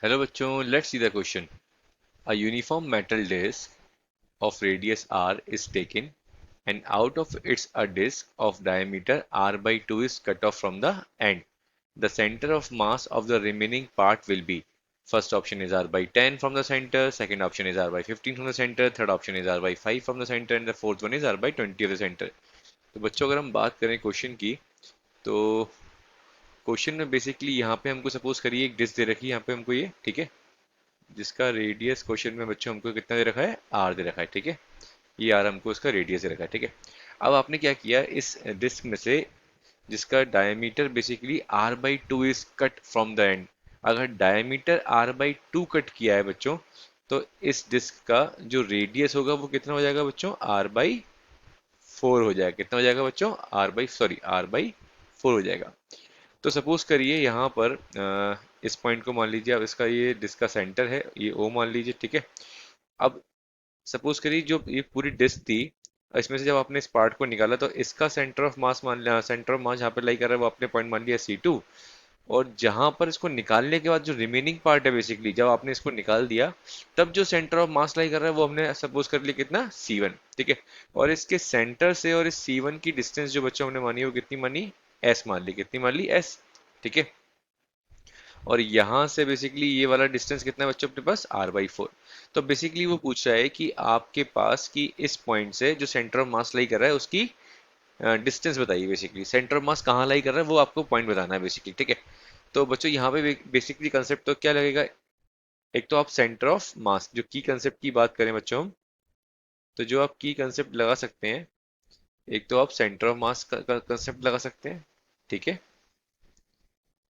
Hello bachcho, let's see the question. A uniform metal disc of radius r is taken and out of its a disc of diameter r by 2 is cut off from the end. The center of mass of the remaining part will be. First option is r by 10 from the center, second option is r by 15 from the center, third option is r by 5 from the center and the fourth one is r by 20 of the center. तो बच्चों अगर हम बात करें question की तो question में basically यहाँ पे हमको सपोज करिए एक डिस्क दे रखी है यहाँ पे हमको ये ठीक है जिसका रेडियस क्वेश्चन में बच्चों हमको कितना दे रखा है आर दे रखा है ठीक है ये आर हमको इसका रेडियस दे रखा है ठीक है अब आपने क्या किया इस डिस्क में से जिसका diameter basically R by two is cut from the end अगर diameter R by two cut किया है बच्चों तो इस डिस्क का जो रेडियस होगा वो कितना हो जाएगा बच्चों आर बाई फोर हो जाएगा कितना हो जाएगा बच्चों आर बाई फोर हो जाएगा तो सपोज करिए यहाँ पर इस पॉइंट को मान लीजिए अब इसका ये डिस्क का सेंटर है ये ओ मान लीजिए ठीक है अब सपोज करिए जो ये पूरी डिस्क थी इसमें से जब आपने इस पार्ट को निकाला तो इसका सेंटर ऑफ मास मान लिया सेंटर ऑफ मास जहाँ पे लाई कर रहा है वो आपने पॉइंट मान लिया C2 और जहां पर इसको निकालने के बाद जो रिमेनिंग पार्ट है बेसिकली जब आपने इसको निकाल दिया तब जो सेंटर ऑफ मास लाई कर रहा है वो हमने सपोज कर लिया कितना C1 ठीक है और इसके सेंटर से और इस C1 की डिस्टेंस जो बच्चों हमने मानी वो कितनी मानी S मान ली कितनी मान ली S ठीक है और यहाँ से बेसिकली ये वाला डिस्टेंस कितना है बच्चों अपने पास आर बाई फोर तो बेसिकली वो पूछ रहा है कि आपके पास की इस पॉइंट से जो सेंटर ऑफ मास लाई कर रहा है उसकी डिस्टेंस बताइए बेसिकली सेंटर ऑफ मास कहाँ लाई कर रहा है वो आपको पॉइंट बताना है बेसिकली ठीक है तो बच्चों यहाँ पे बेसिकली कंसेप्ट तो क्या लगेगा एक तो आप सेंटर ऑफ मास जो की कंसेप्ट की बात करें बच्चों हम तो जो आप की कंसेप्ट लगा सकते हैं एक तो आप सेंटर ऑफ मास का कंसेप्ट लगा सकते हैं ठीक है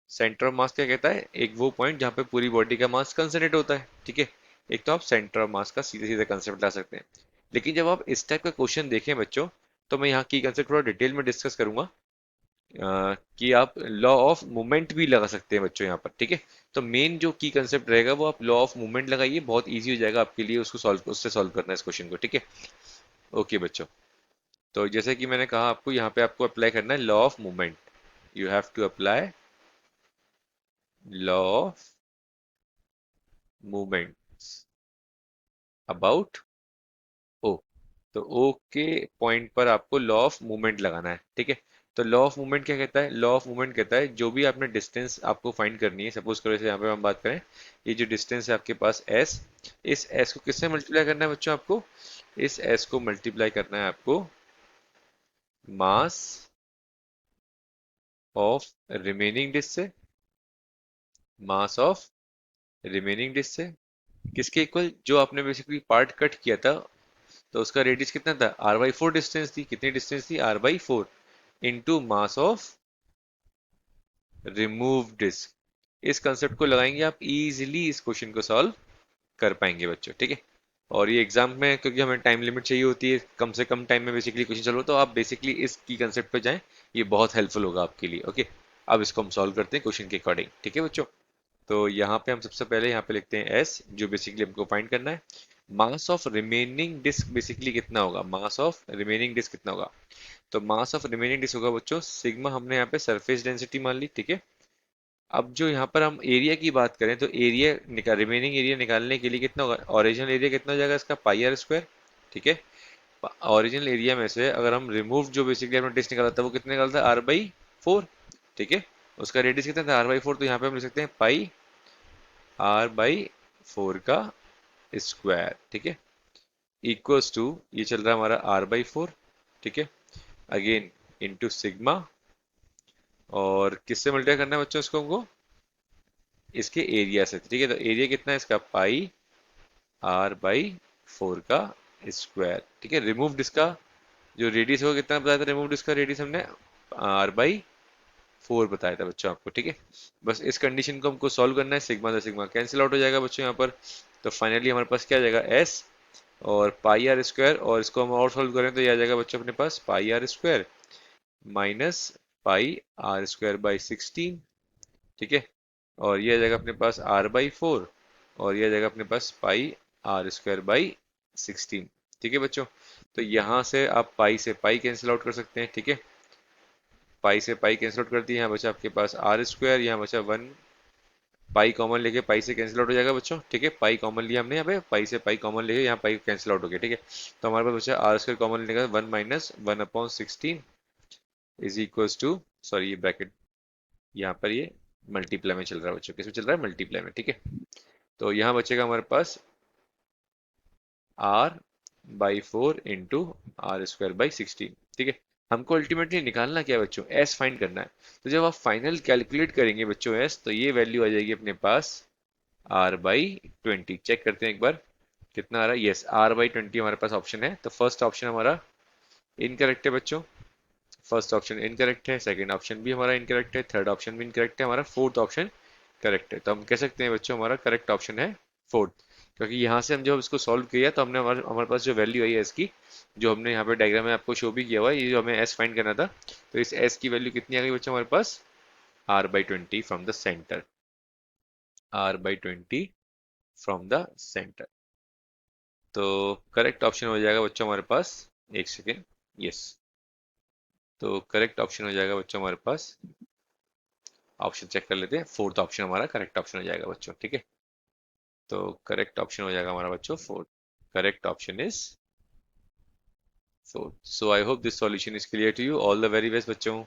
सेंटर ऑफ मास क्या कहता है एक वो पॉइंट जहाँ पे पूरी बॉडी का मास कंसंट्रेट होता है ठीक है एक तो आप सेंटर ऑफ मास का सीधे सीधे कंसेप्ट ला सकते हैं लेकिन जब आप इस टाइप का क्वेश्चन देखें बच्चों तो मैं यहाँ की कंसेप्ट थोड़ा डिटेल में डिस्कस करूंगा कि आप लॉ ऑफ मूवमेंट भी लगा सकते हैं बच्चों यहाँ पर ठीक है तो मेन जो की कंसेप्ट रहेगा वो आप लॉ ऑफ मूवमेंट लगाइए बहुत ईजी हो जाएगा आपके लिए उसको सॉल्व उससे सॉल्व करना है इस क्वेश्चन को ठीक है ओके बच्चों तो जैसे कि मैंने कहा आपको यहाँ पे आपको अप्लाई करना है law of movement you have to apply law of movement about O तो ओ के पॉइंट पर आपको लॉ ऑफ मूवमेंट लगाना है ठीक है तो लॉ ऑफ मूवमेंट क्या कहता है लॉ ऑफ मूवमेंट कहता है जो भी आपने डिस्टेंस आपको फाइंड करनी है सपोज करो जैसे यहाँ पे हम बात करें ये जो डिस्टेंस है आपके पास एस इस एस को किससे मल्टीप्लाई करना है बच्चों आपको इस एस को मल्टीप्लाई करना है आपको मास ऑफ रिमेनिंग डिस्क से मास ऑफ रिमेनिंग डिस्क से किसके इक्वल जो आपने बेसिकली पार्ट कट किया था तो उसका रेडियस कितना था आर बाई फोर डिस्टेंस थी कितनी डिस्टेंस थी R by four into mass of remove disc इस कंसेप्ट को लगाएंगे आप इजीली इस क्वेश्चन को सॉल्व कर पाएंगे बच्चों ठीक है और ये एग्जाम में क्योंकि हमें टाइम लिमिट चाहिए होती है कम से कम टाइम में बेसिकली क्वेश्चन सॉल्व हो तो आप बेसिकली इस की कंसेप्ट पे जाएं ये बहुत हेल्पफुल होगा आपके लिए ओके अब इसको हम सॉल्व करते हैं क्वेश्चन के अकॉर्डिंग ठीक है बच्चों तो यहाँ पे हम सबसे पहले यहाँ पे लिखते हैं एस जो बेसिकली हमको फाइंड करना है mass of remaining disc basically कितना होगा मास ऑफ रिमेनिंग डिस्क कितना होगा तो मास ऑफ रिमेनिंग डिस्क होगा बच्चों सिग्मा हमने यहाँ पे सरफेस डेंसिटी मान ली ठीक है अब जो यहाँ पर हम एरिया की बात करें तो एरिया निकाल रिमेनिंग एरिया निकालने के लिए कितना होगा ओरिजिनल एरिया कितना हो जाएगा इसका पाई आर स्क्वायर ठीक है ओरिजिनल एरिया में से अगर हम रिमूव जो बेसिकली हमने डिस्क निकाला था वो कितना निकाला था आर बाई फोर ठीक है उसका रेडियस कितना था आर बाई फोर तो यहाँ पे हम लिख सकते हैं पाई आर बाई फोर का स्क्वायर ठीक है इक्वल्स टू ये चल रहा है हमारा आर बाई फोर ठीक है अगेन इंटू सिग्मा और किससे मल्टीप्लाई करना है बच्चों इसको हमको इसके एरिया से ठीक है तो एरिया कितना है इसका पाई आर बाई फोर का स्क्वायर ठीक है रिमूव डिस्क का जो रेडियस होगा कितना बताया था रिमूव डिस्क का रेडियस हमने आर बाई फोर बताया था बच्चों आपको ठीक है बस इस कंडीशन को हमको सॉल्व करना है सिग्मा कैंसिल आउट हो जाएगा बच्चों यहाँ पर तो फाइनली हमारे पास क्या आ जाएगा एस और पाई आर स्क्वायर और इसको हम और सॉल्व करें तो ये आ जाएगा बच्चों अपने पास pi R square minus pi R square by sixteen ठीक है और ये आ जाएगा अपने पास आर बाई फोर और ये आ जाएगा अपने पास pi R square by sixteen ठीक है बच्चों तो यहाँ से आप पाई से पाई कैंसिल आउट कर सकते हैं ठीक है पाई से पाई कैंसिल आउट कर दिए यहाँ बचा आपके पास आर स्क्वायर यहाँ बचा वन पाई कॉमन लेके पाई से कैंसिल आउट हो जाएगा बच्चों, ठीक है। पाई कॉमन लिया हमने यहाँ पे, पाई से पाई कॉमन लेके यहाँ पाई कैंसिल आउट हो गया, ठीक है। तो हमारे पास बचा आर स्क्वायर कॉमन लेने का 1 - 1/16 इज इक्वल्स टू, सॉरी ये ब्रैकेट यहाँ पर ये मल्टीप्लाई में चल रहा है बच्चों, किसमें चल रहा है, मल्टीप्लाई में, ठीक है। तो यहाँ बचेगा हमारे पास आर बाई 4 इंटू R² / 16, ठीक है। हमको अल्टीमेटली निकालना क्या है बच्चों, एस फाइंड करना है। तो जब आप फाइनल कैलकुलेट करेंगे बच्चों एस, तो ये वैल्यू आ जाएगी अपने पास R/20। चेक करते हैं एक बार कितना आ रहा है। यस, R/20 हमारे पास ऑप्शन है। तो फर्स्ट ऑप्शन हमारा इनकरेक्ट है बच्चों, फर्स्ट ऑप्शन इनकरेक्ट है, सेकंड ऑप्शन भी हमारा इनकरेक्ट है, थर्ड ऑप्शन भी इनकरेक्ट है, हमारा फोर्थ ऑप्शन करेक्ट है। तो हम कह सकते हैं बच्चों हमारा करेक्ट ऑप्शन है फोर्थ। क्योंकि यहाँ से हम जब इसको सॉल्व किया तो हमने हमारे हमारे पास जो वैल्यू आई है इसकी, जो हमने यहाँ पे डायग्राम में आपको शो भी किया हुआ है, ये जो हमें एस फाइंड करना था, तो इस एस की वैल्यू कितनी आ गई बच्चों हमारे पास, R/20 from the centre, R/20 from the centre. तो करेक्ट ऑप्शन हो जाएगा बच्चों हमारे पास, एक सेकेंड, यस, तो करेक्ट ऑप्शन हो जाएगा बच्चों हमारे पास, ऑप्शन चेक कर लेते हैं, फोर्थ ऑप्शन हमारा करेक्ट ऑप्शन हो जाएगा बच्चों, ठीक है। तो करेक्ट ऑप्शन हो जाएगा हमारा बच्चों fourth, correct option is fourth. So I hope this solution is clear to you, all the very best बच्चों।